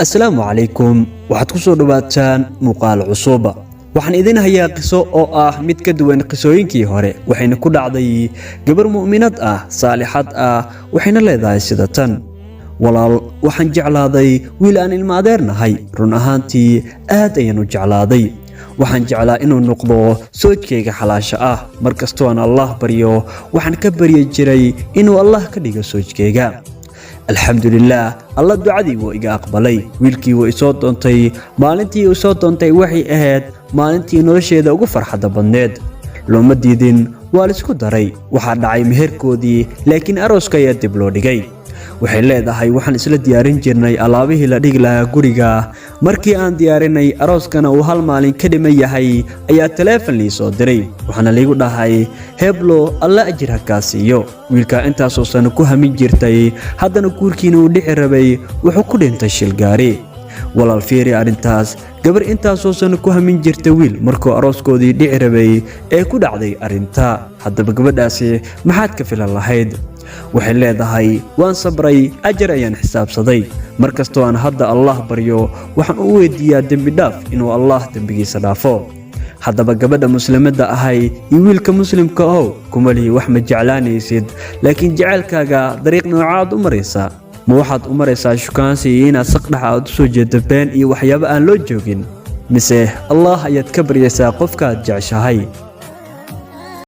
Assalaamu calaykum. Waxaad ku soo dhawaataan muuqaal cusub. Waxaan idin hayaa qiso oo ah mid ka duwan qisooyinkii hore. Waxayna ku dhacday gabar mu'minad ah, saalixad ah, waxayna leedahay sida tan. Walaal, waxaan jeclaaday wiil aan ilma adeernahay. Run ahaantii aad ayaan u jeclaaday. waxaan jeclaa inuu noqdo soojkayga xalaasha ah. Markastoo aan Allah baryo, waxaan ka baryi jiray inuu Allah ka dhigo soojkayga. alxamdulillaah, Allah ducadii wuu iga aqbalay. Wiilkii wuu isoo doontay. Maalintii uu soo doontay waxay ahayd maalintii nolosheeda ugu farxadda badneed. looma diidin, waa la isku daray. waxaa dhacay meherkoodii, laakiin arooska ayaa dib loo dhigay. waxay leedahay waxaan isla diyaarin jirnay alaabihii la dhigi lahaa guriga. markii aan diyaarinay arooskana uu hal maalin ka dhiman yahay, ayaa taleefan lii soo diray. waxaana liigu dhahay, heblo, alla ajir ha kaa siiyo. wiilkaa intaasoo sano ku hamin jirtay, haddana guurkiina uu dhici rabay, wuxuu ku dhintay shil gaari. walaal fiiri arrintaas. gabar intaasoo sano ku hamin jirtay wiil markuu arooskoodii dhici rabay ee ku dhacday arrinta. haddaba gabadhaasi maxaad ka filan lahayd? waxay leedahay waan sabray, ajar ayaan xisaabsaday. markastoo aan hadda Allah baryo, waxaan u weydiiyaa dembi dhaaf inuu Allah dembigiisa dhaafo. haddaba gabadha muslimadda ahay iyo wiilka muslimka oo kuma lihi wax ma jeclaanaysid, laakiin jacaylkaaga dariiq noocaad u maraysaa. ma waxaad u maraysaa shukaansi iyo inaad saqdhaxa aad u soo jeedo been iyo waxyaabo aan loo joogin, mise Allah ayaad ka baryaysaa qofkaad jeceshahay?